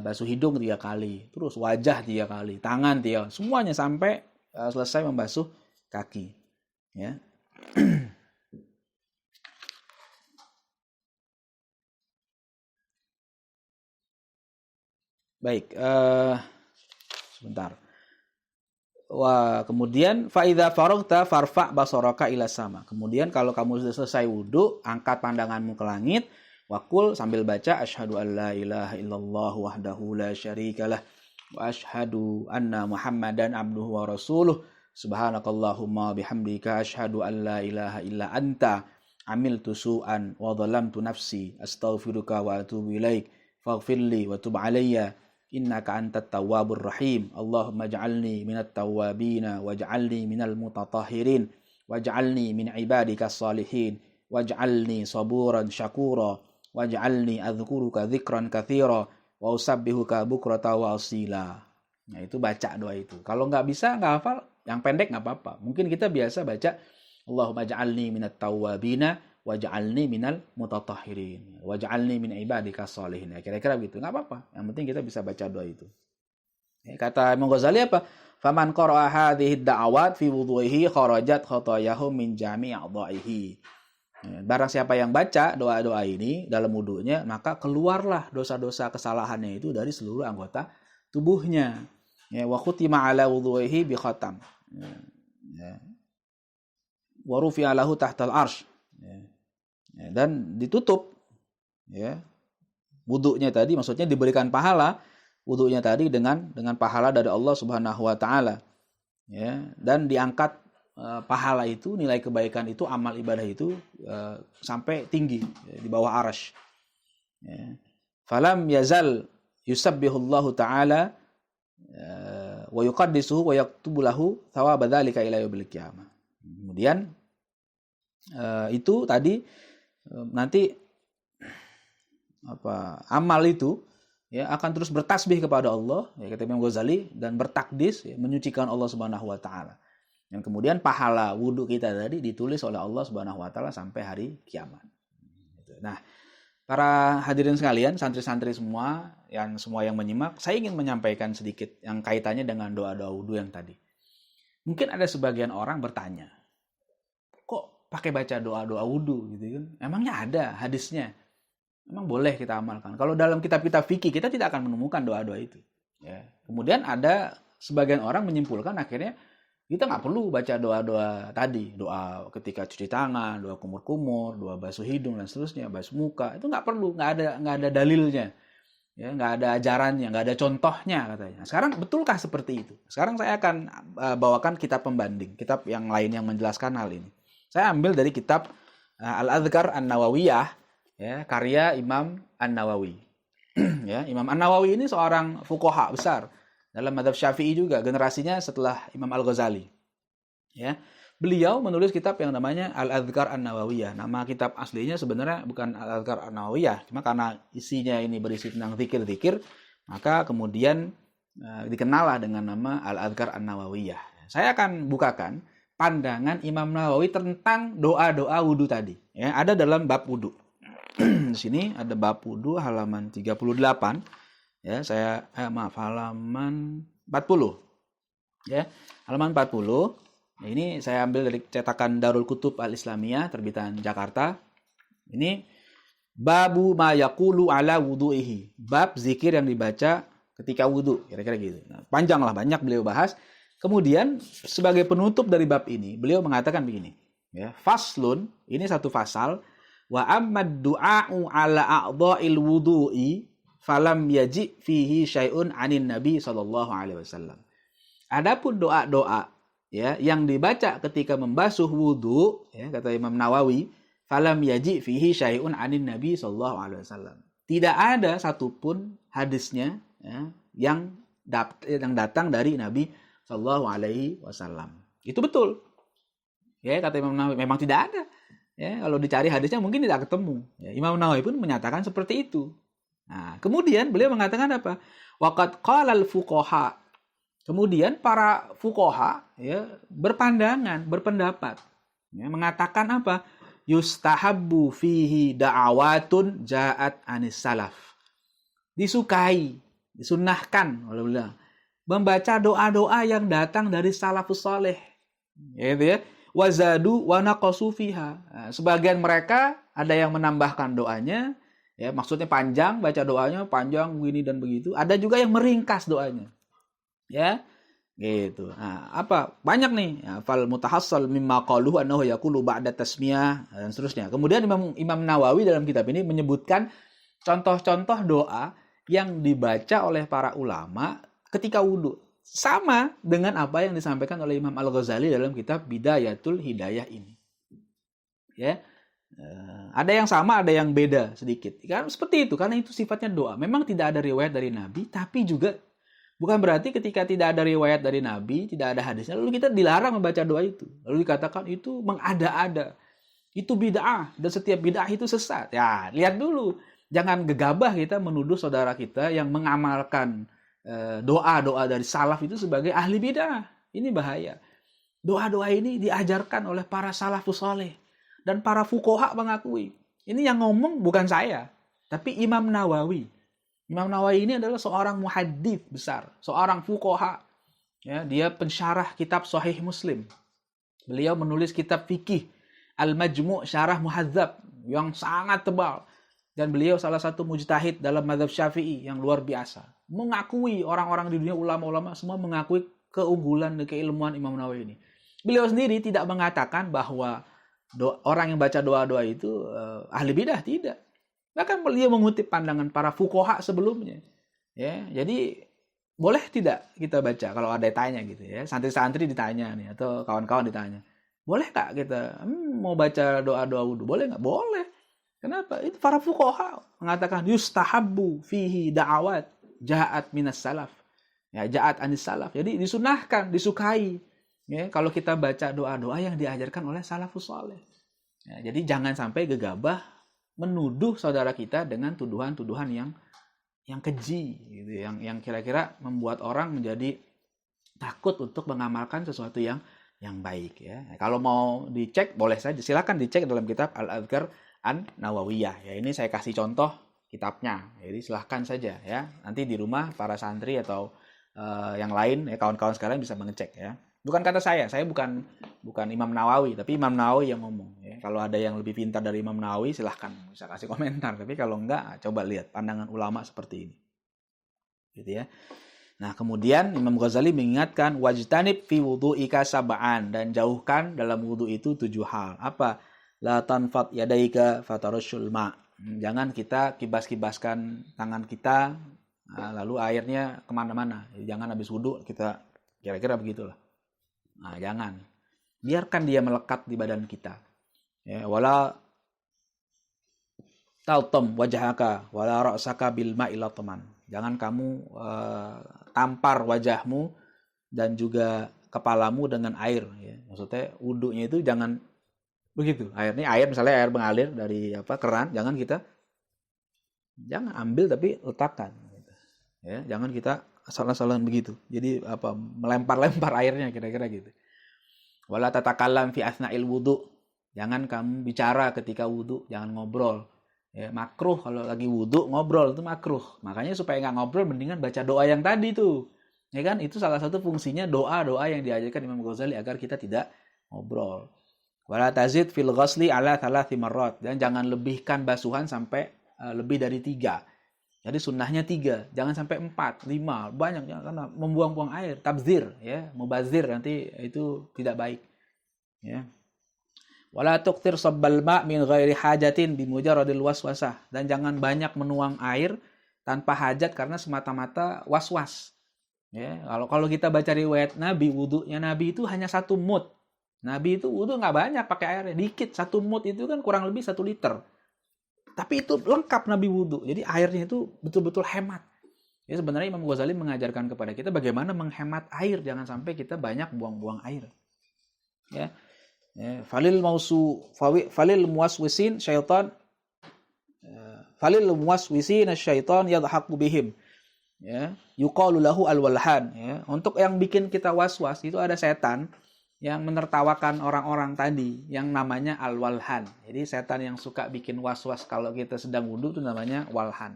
basuh hidung 3 kali, terus wajah 3 kali, tangan 3, semuanya sampai selesai membasuh kaki. Ya. Baik, sebentar. Wah, kemudian fa idza faraghta farfa' basaraka ila sama. Kemudian kalau kamu sudah selesai wudu, angkat pandanganmu ke langit, waqul sambil baca asyhadu an la ilaha illallah wahdahu la syarikalah wa asyhadu anna Muhammadan abduhu wa rasuluh. Subhanakallahumma bihamdika asyhadu an la ilaha illa anta amiltu su'an wa dhalamtu nafsi astaghfiruka wa atubu ilaik faghfirli wa tub alayya innaka antat tawwabur rahim. Allahumma ja'alni minat tawwabina waj'alni minal mutatahhirin waj'alni min ibadikas salihin waj'alni saburan syakura waj'alni adhkuruka dzikran katsira wa usabbihuka bukrata wa asila. Nah, itu baca doa itu. Kalau nggak bisa, nggak hafal, yang pendek nggak apa-apa. Mungkin kita biasa baca Allahumma ja'alni minat tawwabina waj'alni minal mutatahhirin waj'alni min ibadikas sholihin. Ya, kira-kira begitu. Enggak apa-apa. Yang penting kita bisa baca doa itu. Ya, kata Imam Ghazali apa? Faman qara'a hadhihi ad-da'awat fi wudhu'ihi kharajat khatayahu min jami' a'dha'ihi. Ya, barang siapa yang baca doa-doa ini dalam wudunya, maka keluarlah dosa-dosa kesalahannya itu dari seluruh anggota tubuhnya. Ya, wa khutima 'ala wudhu'ihi bi khatam. Ya. Wa rufi'a lahu tahtal arsy. Ya, dan ditutup, ya, wudunya tadi, maksudnya diberikan pahala wudunya tadi dengan pahala dari Allah Subhanahu wa taala, ya, dan diangkat pahala itu, nilai kebaikan itu, amal ibadah itu sampai tinggi, ya, di bawah arsy, ya. Falam yazal yusabbihullahu taala wa yuqaddisuhu wa yaktubu lahu thawaba dzalika ila yaumil qiyamah. Kemudian itu tadi nanti amal itu ya akan terus bertasbih kepada Allah, ya kata Imam Ghazali, dan bertakdis, ya, menyucikan Allah Subhanahu wa taala. Dan kemudian pahala wudhu kita tadi ditulis oleh Allah Subhanahu wa taala sampai hari kiamat. Nah, para hadirin sekalian, santri-santri semua yang menyimak, saya ingin menyampaikan sedikit yang kaitannya dengan doa-doa wudhu yang tadi. Mungkin ada sebagian orang bertanya, kok pakai baca doa-doa wudhu gitu kan? Emangnya ada hadisnya? Memang boleh kita amalkan. Kalau dalam kitab-kitab fikih kita tidak akan menemukan doa-doa itu. Ya. Kemudian ada sebagian orang menyimpulkan akhirnya kita nggak perlu baca doa-doa tadi. Doa ketika cuci tangan, doa kumur-kumur, doa basuh hidung dan seterusnya, basuh muka. Itu nggak perlu, nggak ada dalilnya. Ya, nggak ada ajarannya, nggak ada contohnya katanya. Sekarang betulkah seperti itu? Sekarang saya akan bawakan kitab pembanding, kitab yang lain yang menjelaskan hal ini. Saya ambil dari kitab Al-Adhkar An-Nawawiyah, ya, karya Imam An-Nawawi. Ya, Imam An-Nawawi ini seorang fuqaha besar dalam mazhab Syafi'i juga, generasinya setelah Imam Al-Ghazali. Ya. Beliau menulis kitab yang namanya Al-Adhkar An-Nawawiyah. Nama kitab aslinya sebenarnya bukan Al-Adhkar An-Nawawiyah, cuma karena isinya ini berisi tentang zikir-zikir, maka kemudian dikenallah dengan nama Al-Adhkar An-Nawawiyah. Saya akan bukakan pandangan Imam Nawawi tentang doa-doa wudu tadi. Ya, ada dalam bab wudu. Di sini ada bab wudu halaman 38. Ya, halaman 40. Ya, halaman 40. Ini saya ambil dari cetakan Darul Kutub Al-Islamiyah terbitan Jakarta. Ini babu ma yaqulu ala wudu'ihi. Bab zikir yang dibaca ketika wudu, kira-kira gitu. Nah, panjang lah, banyak beliau bahas. Kemudian sebagai penutup dari bab ini, beliau mengatakan begini, ya, faslun, ini satu fasal, wa ammad du'a'u ala a'dha'il wudu'i falam yaji fihi syai'un 'anin nabi sallallahu alaihi wasallam. Adapun doa-doa, ya, yang dibaca ketika membasuh wudu, ya, kata Imam Nawawi, falam yaji fihi syai'un 'anin nabi sallallahu alaihi wasallam. Tidak ada satupun hadisnya, ya, yang datang dari Nabi sallallahu alaihi wasallam. Itu betul. Ya, kata Imam Nawawi, memang tidak ada. Ya, kalau dicari hadisnya mungkin tidak ketemu. Ya, Imam Nawawi pun menyatakan seperti itu. Nah, kemudian beliau mengatakan apa? Waqad qalal fuqaha. Kemudian para fuqaha, ya, berpendapat, ya, mengatakan apa? Yustahabbu fihi da'awatun ja'at anis salaf. Disukai, disunnahkan oleh beliau membaca doa-doa yang datang dari salafus saleh. Ya, itu ya. Wazadu wa naqasu fiha. Nah, sebagian mereka ada yang menambahkan doanya, ya, maksudnya panjang, baca doanya panjang begini dan begitu. Ada juga yang meringkas doanya. Ya. Gitu. Nah, apa? Banyak nih. Ya, fal mutahassal mimma qaluhu annahu yaqulu ba'da tasmiyah dan seterusnya. Kemudian Imam Nawawi dalam kitab ini menyebutkan contoh-contoh doa yang dibaca oleh para ulama ketika wudhu. Sama dengan apa yang disampaikan oleh Imam Al-Ghazali dalam kitab Bidayatul Hidayah ini. Ya. Ada yang sama, ada yang beda sedikit. Kan seperti itu, karena itu sifatnya doa. Memang tidak ada riwayat dari Nabi, tapi juga bukan berarti ketika tidak ada riwayat dari Nabi, tidak ada hadisnya, lalu kita dilarang membaca doa itu. Lalu dikatakan itu mengada-ada. Itu bid'ah, dan setiap bid'ah itu sesat. Ya, lihat dulu. Jangan gegabah kita menuduh saudara kita yang mengamalkan doa-doa dari salaf itu sebagai ahli bid'ah. Ini bahaya. Doa-doa ini diajarkan oleh para salafus saleh dan para fuqaha mengakui. Ini yang ngomong bukan saya, tapi Imam Nawawi. Imam Nawawi ini adalah seorang muhaddits besar, seorang fuqaha. Ya, dia pensyarah kitab Sahih Muslim. Beliau menulis kitab fikih Al-Majmu' Syarah Muhadzab yang sangat tebal. Dan beliau salah satu mujtahid dalam mazhab Syafi'i yang luar biasa. Mengakui orang-orang di dunia, ulama-ulama semua mengakui keunggulan dan keilmuan Imam Nawawi ini. Beliau sendiri tidak mengatakan bahwa orang yang baca doa-doa itu ahli bidah, tidak. Bahkan beliau mengutip pandangan para fuqaha sebelumnya. Ya, jadi boleh tidak kita baca kalau ada yang tanya gitu ya. Santri-santri ditanya nih atau kawan-kawan ditanya. Boleh nggak kita mau baca doa-doa wudu? Boleh nggak? Boleh. Kenapa? Itu para fuqaha mengatakan yustahabbu fihi da'awat ja'at minas salaf. Ya, ja'at anis salaf. Jadi disunahkan, disukai. Ya, kalau kita baca doa-doa yang diajarkan oleh salafus saleh. Ya, jadi jangan sampai gegabah menuduh saudara kita dengan tuduhan-tuduhan yang keji, gitu, yang kira-kira membuat orang menjadi takut untuk mengamalkan sesuatu yang baik. Ya. Kalau mau dicek boleh saja, silakan dicek dalam kitab Al-Adhkar An-Nawawiyah. Ya, ini saya kasih contoh kitabnya. Jadi silahkan saja ya. Nanti di rumah para santri atau yang lain ya, kawan-kawan sekalian bisa mengecek ya. Bukan kata saya bukan Imam Nawawi, tapi Imam Nawawi yang ngomong ya. Kalau ada yang lebih pintar dari Imam Nawawi silahkan bisa kasih komentar, tapi kalau enggak coba lihat pandangan ulama seperti ini. Gitu ya. Nah, kemudian Imam Ghazali mengingatkan wajtanib fi wudu'ika sab'an, dan jauhkan dalam wudu itu 7 hal. Apa? La tanfat yadaika fatarushul ma. Jangan kita kibas-kibaskan tangan kita lalu airnya kemana-mana. Jangan habis wudu kita kira-kira begitulah. Nah, jangan. Biarkan dia melekat di badan kita. Ya, wala taltam wajhaka wala ra'saka bil ma'i latman. Jangan kamu tampar wajahmu dan juga kepalamu dengan air. Ya. Maksudnya wudunya itu jangan begitu. Air misalnya air mengalir dari keran, jangan ambil tapi letakkan. Ya, jangan kita asal-asalan begitu. Jadi melempar-lempar airnya kira-kira gitu. Wala tatakallam fi asna'il wudu. Jangan kamu bicara ketika wudu, jangan ngobrol. Ya, makruh kalau lagi wudu ngobrol itu makruh. Makanya supaya nggak ngobrol mendingan baca doa yang tadi tuh. Ya kan? Itu salah satu fungsinya doa-doa yang diajarkan Imam Ghazali agar kita tidak ngobrol. Wala tazid fil ghasli ala 3 marrat. Dan jangan lebihkan basuhan sampai lebih dari 3. Jadi sunnahnya 3, jangan sampai 4, 5, banyak ya, karena membuang-buang air, tabzir ya, mubazir nanti itu tidak baik. Ya. Wala tuqtir sabbal ma' min ghairi hajatin bi mujarradil waswasah, dan jangan banyak menuang air tanpa hajat karena semata-mata was-was. Ya, kalau kita baca riwayat Nabi, wudunya Nabi itu hanya 1 mud. Nabi itu wudu nggak banyak pakai airnya, dikit. 1 mud itu kan kurang lebih 1 liter. Tapi itu lengkap Nabi wudu. Jadi airnya itu betul-betul hemat. Jadi sebenarnya Imam Ghazali mengajarkan kepada kita bagaimana menghemat air. Jangan sampai kita banyak buang-buang air. Ya. Falil muwaswisin syaitan yadhaku bihim. Ya. Yuqalu lahu al-walhan. Ya. Untuk yang bikin kita was-was itu ada setan yang menertawakan orang-orang tadi yang namanya al-walhan. Jadi setan yang suka bikin was-was kalau kita sedang wudu itu namanya walhan.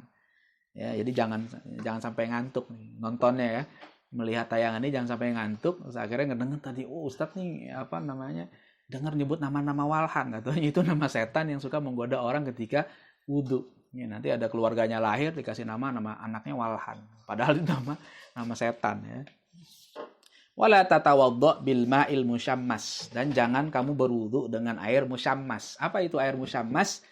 Ya, jadi jangan sampai ngantuk nih nontonnya ya. Melihat tayangan ini jangan sampai ngantuk. Terus akhirnya ngedenger tadi, Ustadz nih dengar nyebut nama-nama walhan, katanya itu nama setan yang suka menggoda orang ketika wudu. Ya, nanti ada keluarganya lahir dikasih nama anaknya walhan. Padahal itu nama setan ya. Wala tatawaddo bil ma'il musyammas, dan jangan kamu berwudu dengan air musyammas. Apa itu air musyammas?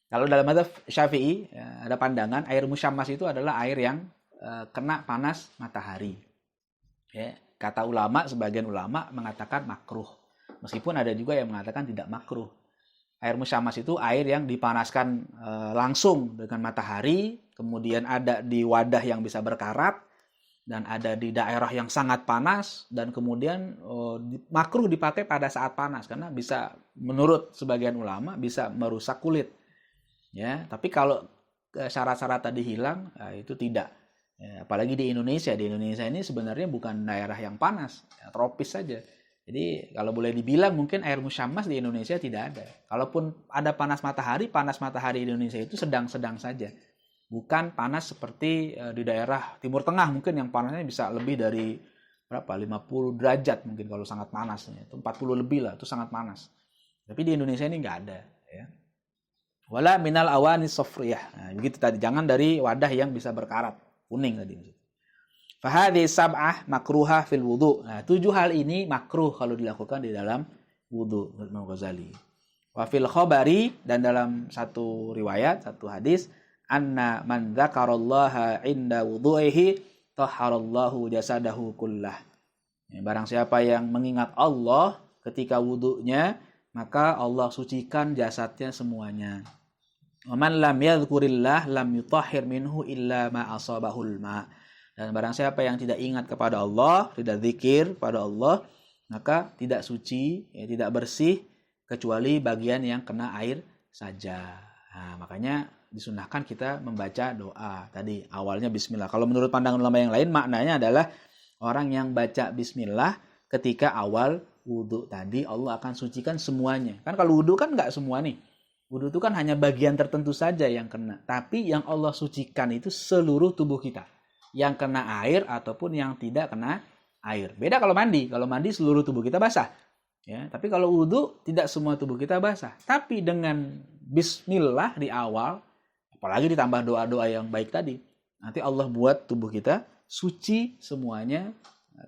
Kalau dalam mazhab Syafi'i ya, ada pandangan air musyammas itu adalah air yang kena panas matahari. Ya, kata ulama, sebagian ulama mengatakan makruh. Meskipun ada juga yang mengatakan tidak makruh. Air musyammas itu air yang dipanaskan langsung dengan matahari, kemudian ada di wadah yang bisa berkarat, dan ada di daerah yang sangat panas, dan kemudian makruh dipakai pada saat panas karena bisa, menurut sebagian ulama, bisa merusak kulit. Ya, tapi kalau syarat-syarat tadi hilang, itu tidak. Ya, apalagi di Indonesia. Di Indonesia ini sebenarnya bukan daerah yang panas, ya, tropis saja. Jadi kalau boleh dibilang mungkin air musyammas di Indonesia tidak ada. Kalaupun ada panas matahari di Indonesia itu sedang-sedang saja. Bukan panas seperti di daerah Timur Tengah mungkin yang panasnya bisa lebih dari 50 derajat mungkin kalau sangat panas. Itu 40 lebih lah, itu sangat panas. Tapi di Indonesia ini nggak ada. Ya. Wala minal awani sofriyah. Nah, begitu tadi. Jangan dari wadah yang bisa berkarat. Kuning tadi. Fahadhi sab'ah makruhah fil wudu. Nah, 7 hal ini makruh kalau dilakukan di dalam wudu. Imam Ghazali. Wa fil khabari, dan dalam satu riwayat, satu hadis, anna man dzakarallaha 'inda wudu'ihi tahharallahu jasadahu kullah. Ya, barang siapa yang mengingat Allah ketika wudunya, maka Allah sucikan jasadnya semuanya. Wa man lam yadhkurillah lam yutahhir minhu illa ma asabahul ma. Dan barang siapa yang tidak ingat kepada Allah, tidak zikir pada Allah, maka tidak suci, ya, tidak bersih kecuali bagian yang kena air saja. Nah, makanya disunahkan kita membaca doa tadi awalnya bismillah. Kalau menurut pandangan ulama yang lain maknanya adalah orang yang baca bismillah ketika awal wudhu tadi Allah akan sucikan semuanya. Kan kalau wudhu kan nggak semua nih. Wudhu itu kan hanya bagian tertentu saja yang kena. Tapi yang Allah sucikan itu seluruh tubuh kita. Yang kena air ataupun yang tidak kena air. Beda kalau mandi. Kalau mandi seluruh tubuh kita basah. Ya, tapi kalau wudhu tidak semua tubuh kita basah. Tapi dengan bismillah di awal, apalagi ditambah doa-doa yang baik tadi, nanti Allah buat tubuh kita suci semuanya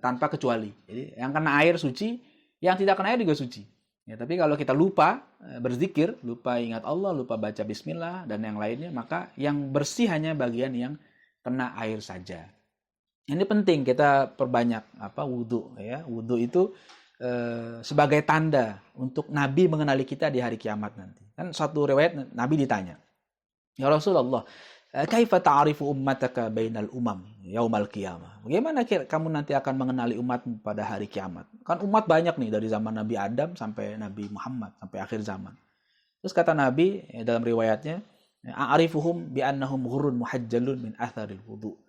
tanpa kecuali. Jadi yang kena air suci, yang tidak kena air juga suci. Ya, tapi kalau kita lupa berzikir, lupa ingat Allah, lupa baca bismillah dan yang lainnya, maka yang bersih hanya bagian yang kena air saja. Ini penting kita perbanyak wudhu. Ya. Wudhu itu sebagai tanda untuk Nabi mengenali kita di hari kiamat nanti. Kan suatu riwayat Nabi ditanya, ya Rasulullah, kaifa ta'arifu ummataka bainal umam yaumal qiyamah? Bagaimana kamu nanti akan mengenali umatmu pada hari kiamat? Kan umat banyak nih dari zaman Nabi Adam sampai Nabi Muhammad sampai akhir zaman. Terus kata Nabi dalam riwayatnya, a'rifuhum bi annahum ghurrun muhajjalun min atharil wudu.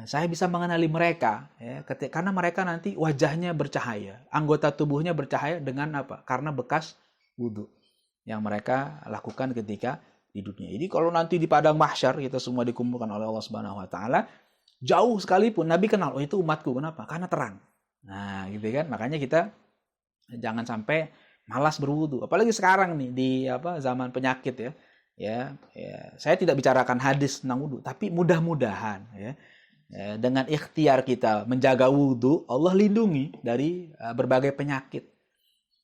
Saya bisa mengenali mereka ya, karena mereka nanti wajahnya bercahaya, anggota tubuhnya bercahaya dengan apa? Karena bekas wudhu yang mereka lakukan ketika di dunia. Jadi kalau nanti di padang mahsyar kita semua dikumpulkan oleh Allah Subhanahu wa taala, jauh sekalipun Nabi kenal, oh itu umatku. Kenapa? Karena terang. Nah, gitu kan? Makanya kita jangan sampai malas berwudu. Apalagi sekarang nih di zaman penyakit ya. Ya, saya tidak bicarakan hadis tentang wudu, tapi mudah-mudahan ya dengan ikhtiar kita menjaga wudhu, Allah lindungi dari berbagai penyakit.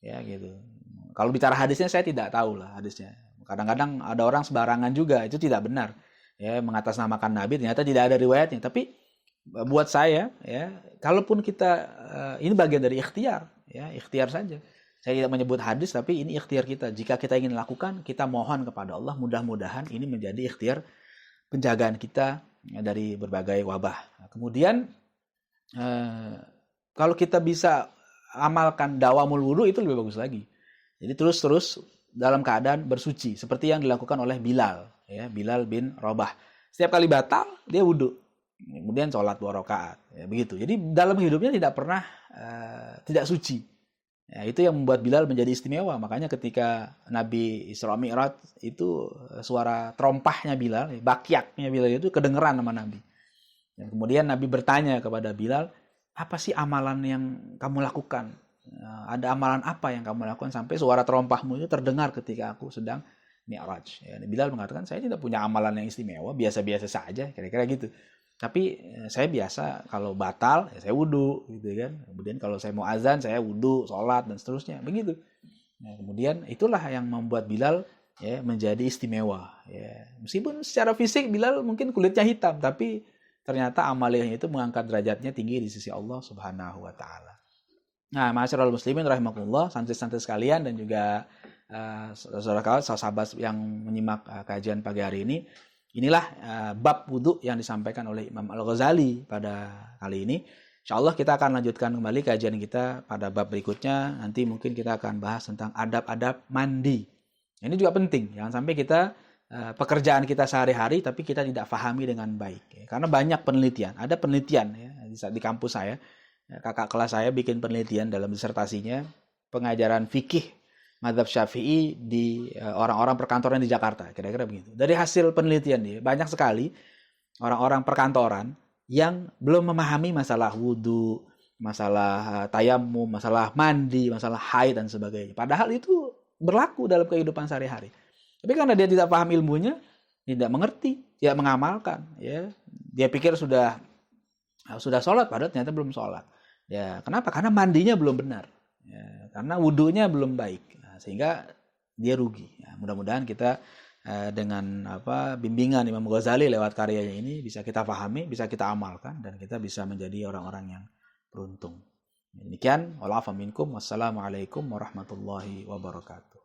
Ya gitu. Kalau bicara hadisnya saya tidak tahu lah hadisnya. Kadang-kadang ada orang sembarangan juga, itu tidak benar. Ya, mengatasnamakan Nabi ternyata tidak ada riwayatnya. Tapi buat saya, ya, kalaupun kita ini bagian dari ikhtiar, ya, ikhtiar saja. Saya tidak menyebut hadis, tapi ini ikhtiar kita. Jika kita ingin lakukan, kita mohon kepada Allah, mudah-mudahan ini menjadi ikhtiar penjagaan kita dari berbagai wabah. Kemudian kalau kita bisa amalkan dawamul wudu itu lebih bagus lagi. Jadi terus dalam keadaan bersuci seperti yang dilakukan oleh Bilal, ya, Bilal bin Rabah. Setiap kali batal dia wudu, kemudian sholat 2 rakaat, ya, begitu. Jadi dalam hidupnya tidak pernah tidak suci. Ya, itu yang membuat Bilal menjadi istimewa. Makanya ketika Nabi Isra Mi'raj itu suara terompahnya Bilal, bakyaknya Bilal itu kedengeran sama Nabi. Dan kemudian Nabi bertanya kepada Bilal, apa sih amalan yang kamu lakukan? Ada amalan apa yang kamu lakukan sampai suara terompahmu itu terdengar ketika aku sedang Mi'raj? Ya, Bilal mengatakan, saya tidak punya amalan yang istimewa, biasa-biasa saja, kira-kira gitu. Tapi saya biasa kalau batal ya saya wudu gitu kan. Kemudian kalau saya mau azan saya wudu, sholat dan seterusnya begitu. Nah, kemudian itulah yang membuat Bilal ya menjadi istimewa. Ya, meskipun secara fisik Bilal mungkin kulitnya hitam, tapi ternyata amaliyahnya itu mengangkat derajatnya tinggi di sisi Allah Subhanahu wa taala. Nah, ma'asyiral muslimin rahimakumullah, santri-santri sekalian dan juga sahabat-sahabat yang menyimak kajian pagi hari ini. Inilah bab wudhu yang disampaikan oleh Imam Al-Ghazali pada kali ini. InsyaAllah kita akan lanjutkan kembali kajian kita pada bab berikutnya. Nanti mungkin kita akan bahas tentang adab-adab mandi. Ini juga penting. Jangan sampai kita pekerjaan kita sehari-hari tapi kita tidak fahami dengan baik. Ya. Karena banyak penelitian. Ada penelitian ya, di kampus saya. Kakak kelas saya bikin penelitian dalam disertasinya. Pengajaran fikih Madzhab Syafi'i di orang-orang perkantoran di Jakarta, kira-kira begitu. Dari hasil penelitian dia, banyak sekali orang-orang perkantoran yang belum memahami masalah wudhu, masalah tayamum, masalah mandi, masalah haid dan sebagainya. Padahal itu berlaku dalam kehidupan sehari-hari. Tapi karena dia tidak paham ilmunya, tidak mengerti, tidak mengamalkan, ya, dia pikir sudah sholat, padahal ternyata belum sholat. Ya, kenapa? Karena mandinya belum benar, ya, karena wudhunya belum baik. Sehingga dia rugi. Ya, mudah-mudahan kita dengan bimbingan Imam Ghazali lewat karyanya ini bisa kita pahami, bisa kita amalkan dan kita bisa menjadi orang-orang yang beruntung. Demikian, wa'alaikum warahmatullahi wabarakatuh.